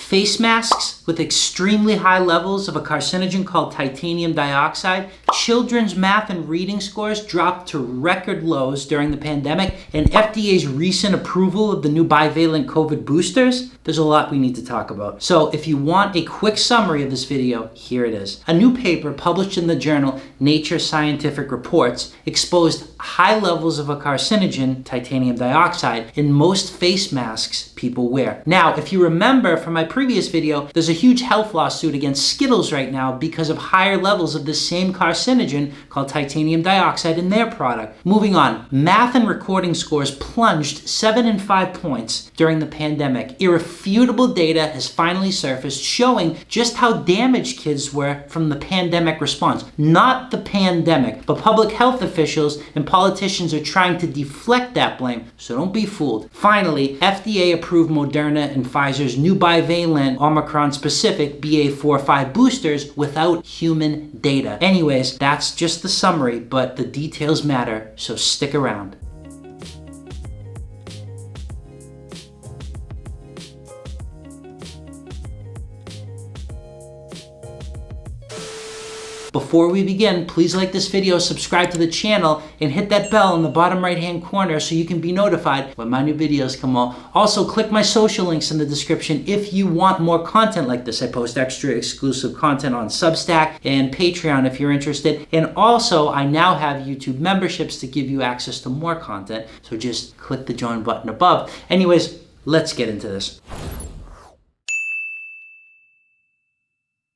Face masks with extremely high levels of a carcinogen called titanium dioxide. Children's math and reading scores dropped to record lows during the pandemic, and FDA's recent approval of the new bivalent COVID boosters. There's a lot we need to talk about. So if you want a quick summary of this video, here it is. A new paper published in the journal Nature Scientific Reports exposed high levels of a carcinogen, titanium dioxide, in most face masks people wear. Now, if you remember from my previous video, there's a huge health lawsuit against Skittles right now because of higher levels of the same carcinogen called titanium dioxide in their product. Moving on, math and recording scores plunged 7 and 5 points during the pandemic. Irrefutable data has finally surfaced showing just how damaged kids were from the pandemic response. Not the pandemic, but public health officials and politicians are trying to deflect that blame, so don't be fooled. Finally, FDA approved Moderna and Pfizer's new bivalent omicron-specific BA.4/5 boosters without human data. Anyways, that's just the summary, but the details matter, so stick around. Before we begin, please like this video, subscribe to the channel, and hit that bell in the bottom right hand corner so you can be notified when my new videos come out. Also, click my social links in the description if you want more content like this. I post extra exclusive content on Substack and Patreon if you're interested. And also, I now have YouTube memberships to give you access to more content, so just click the join button above. Anyways, let's get into this.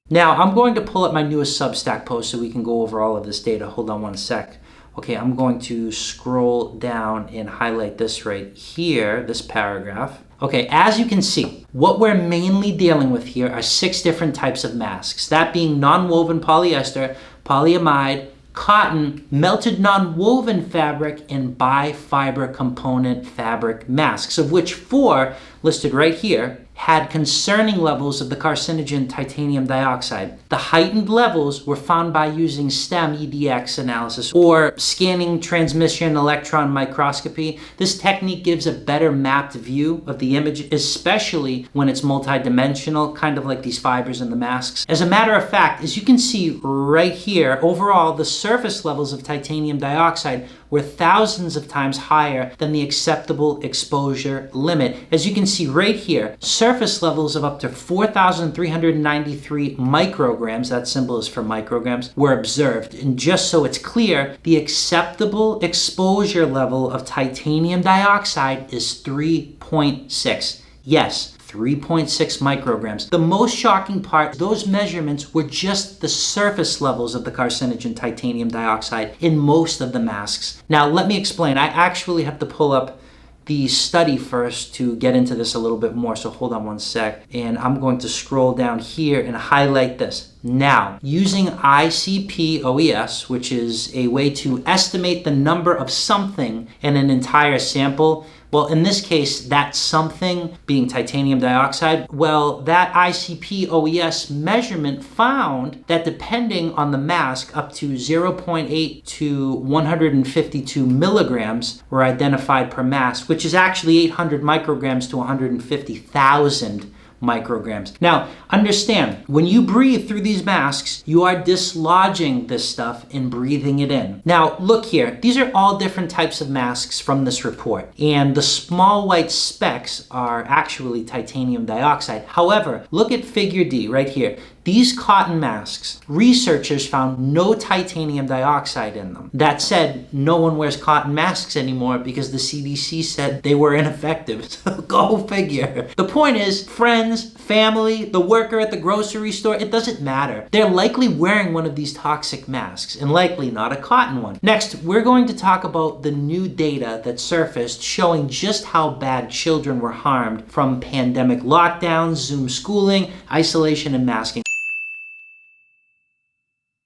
Now, I'm going to pull up my newest Substack post so we can go over all of this data. Hold on one sec. Okay, I'm going to scroll down and highlight this right here, this paragraph. Okay, as you can see, what we're mainly dealing with here are 6 different types of masks. That being non-woven polyester, polyamide, cotton, melted non-woven fabric, and bifiber component fabric masks, of which 4, listed right here, had concerning levels of the carcinogen titanium dioxide. The heightened levels were found by using STEM EDX analysis or scanning transmission electron microscopy. This technique gives a better mapped view of the image, especially when it's multidimensional, kind of like these fibers in the masks. As a matter of fact, as you can see right here, overall, the surface levels of titanium dioxide were thousands of times higher than the acceptable exposure limit. As you can see right here, surface levels of up to 4,393 micrograms, that symbol is for micrograms, were observed. And just so it's clear, the acceptable exposure level of titanium dioxide is 3.6. Yes, 3.6 micrograms. The most shocking part, those measurements were just the surface levels of the carcinogen titanium dioxide in most of the masks. Now, let me explain. I actually have to pull up the study first to get into this a little bit more, so hold on one sec. And I'm going to scroll down here and highlight this. Now, using ICP-OES, which is a way to estimate the number of something in an entire sample, well, in this case, that something being titanium dioxide, well, that ICP-OES measurement found that depending on the mask, up to 0.8 to 152 milligrams were identified per mask, which is actually 800 micrograms to 150,000 micrograms. Now, understand, when you breathe through these masks, you are dislodging this stuff and breathing it in. Now, look here. These are all different types of masks from this report, and the small white specks are actually titanium dioxide. However, look at figure D right here. These cotton masks, researchers found no titanium dioxide in them. That said, no one wears cotton masks anymore because the CDC said they were ineffective. So go figure. The point is, friends, family, the worker at the grocery store, it doesn't matter. They're likely wearing one of these toxic masks, and likely not a cotton one. Next, we're going to talk about the new data that surfaced showing just how bad children were harmed from pandemic lockdowns, Zoom schooling, isolation, and masking.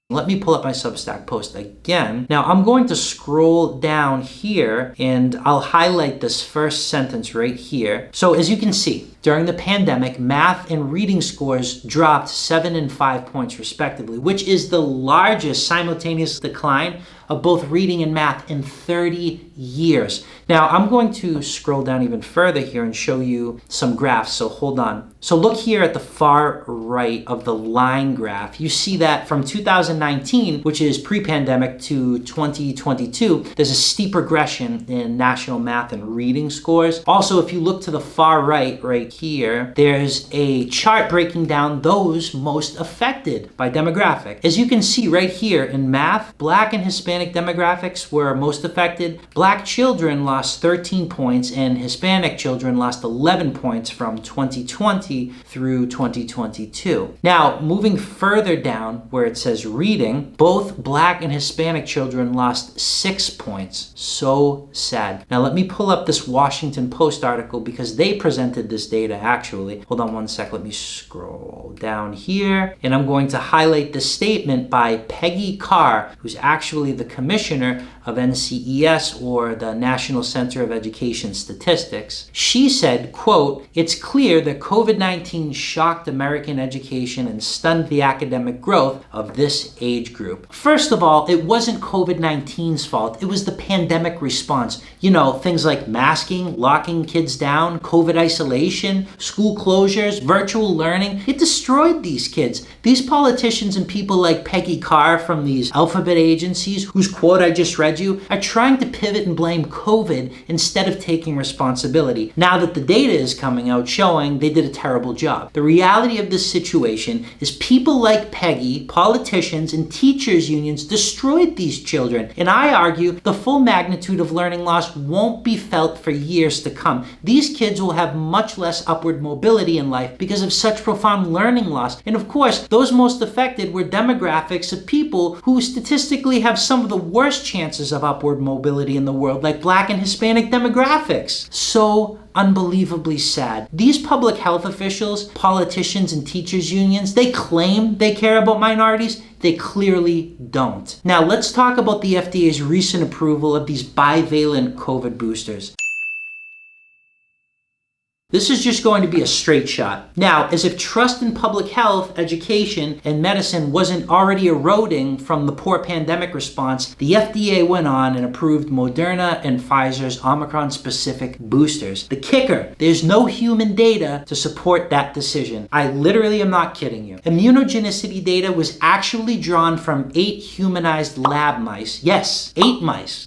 Let me pull up my Substack post again. Now, I'm going to scroll down here and I'll highlight this first sentence right here. So as you can see, during the pandemic, math and reading scores dropped 7 and 5 points respectively, which is the largest simultaneous decline of both reading and math in 30 years. Now, I'm going to scroll down even further here and show you some graphs, so hold on. So look here at the far right of the line graph. You see that from 2019, which is pre-pandemic, to 2022, there's a steep regression in national math and reading scores. Also, if you look to the far right here, there's a chart breaking down those most affected by demographic. As you can see right here in math, Black and Hispanic demographics were most affected. Black children lost 13 points and Hispanic children lost 11 points from 2020 through 2022. Now, moving further down where it says reading, both Black and Hispanic children lost 6 points. So sad. Now, let me pull up this Washington Post article because they presented this data actually. Hold on one sec. Let me scroll down here and I'm going to highlight the statement by Peggy Carr, who's actually the commissioner of NCES, or the National Center of Education Statistics. She said, quote, "It's clear that COVID-19 shocked American education and stunned the academic growth of this age group." First of all, it wasn't COVID-19's fault. It was the pandemic response. You know, things like masking, locking kids down, COVID isolation, school closures, virtual learning. It destroyed these kids. These politicians and people like Peggy Carr from these alphabet agencies, whose quote I just read you, are trying to pivot and blame COVID instead of taking responsibility. Now that the data is coming out showing they did a terrible job. The reality of this situation is people like Peggy, politicians, and teachers unions destroyed these children. And I argue the full magnitude of learning loss won't be felt for years to come. These kids will have much less upward mobility in life because of such profound learning loss. And of course, those most affected were demographics of people who statistically have some of the worst chances of upward mobility in the world, like Black and Hispanic demographics. So unbelievably sad. These public health officials, politicians, and teachers unions, they claim they care about minorities. They clearly don't. Now let's talk about the FDA's recent approval of these bivalent COVID boosters. This is just going to be a straight shot. Now, as if trust in public health, education, and medicine wasn't already eroding from the poor pandemic response, the FDA went on and approved Moderna and Pfizer's omicron-specific boosters. The kicker, there's no human data to support that decision. I literally am not kidding you. Immunogenicity data was actually drawn from 8 humanized lab mice. Yes, 8 mice.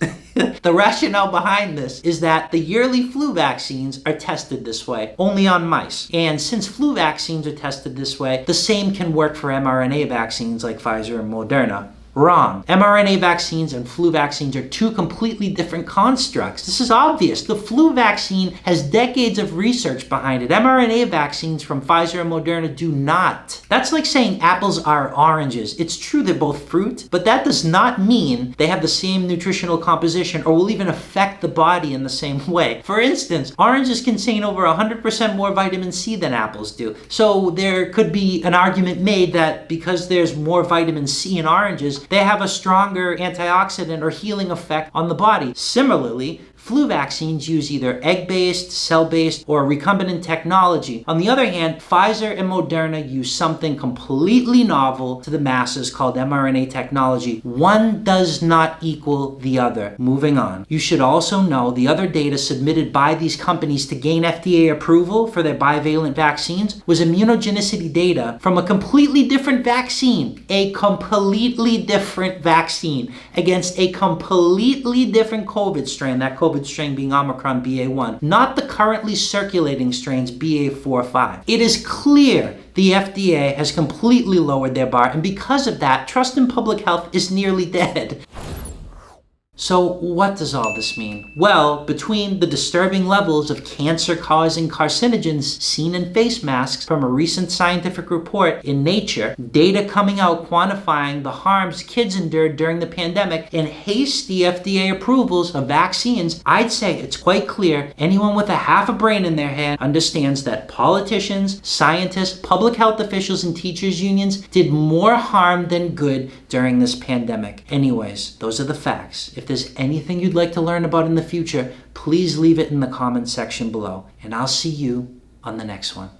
The rationale behind this is that the yearly flu vaccines are tested this way, only on mice. And since flu vaccines are tested this way, the same can work for mRNA vaccines like Pfizer and Moderna. Wrong. mRNA vaccines and flu vaccines are two completely different constructs. This is obvious. The flu vaccine has decades of research behind it. mRNA vaccines from Pfizer and Moderna do not. That's like saying apples are oranges. It's true they're both fruit, but that does not mean they have the same nutritional composition or will even affect the body in the same way. For instance, oranges contain over 100% more vitamin C than apples do. So there could be an argument made that because there's more vitamin C in oranges, they have a stronger antioxidant or healing effect on the body. Similarly, flu vaccines use either egg-based, cell-based, or recombinant technology. On the other hand, Pfizer and Moderna use something completely novel to the masses called mRNA technology. One does not equal the other. Moving on. You should also know the other data submitted by these companies to gain FDA approval for their bivalent vaccines was immunogenicity data from a completely different vaccine. A completely different vaccine against a completely different COVID strain. That COVID strain being Omicron BA1, not the currently circulating strains BA4-5. It is clear the FDA has completely lowered their bar, and because of that, trust in public health is nearly dead. So what does all this mean? Well, between the disturbing levels of cancer-causing carcinogens seen in face masks from a recent scientific report in Nature, data coming out quantifying the harms kids endured during the pandemic, and hasty FDA approvals of vaccines, I'd say it's quite clear anyone with a half a brain in their head understands that politicians, scientists, public health officials, and teachers unions did more harm than good during this pandemic. Anyways, those are the facts. If there's anything you'd like to learn about in the future, please leave it in the comments section below, and I'll see you on the next one.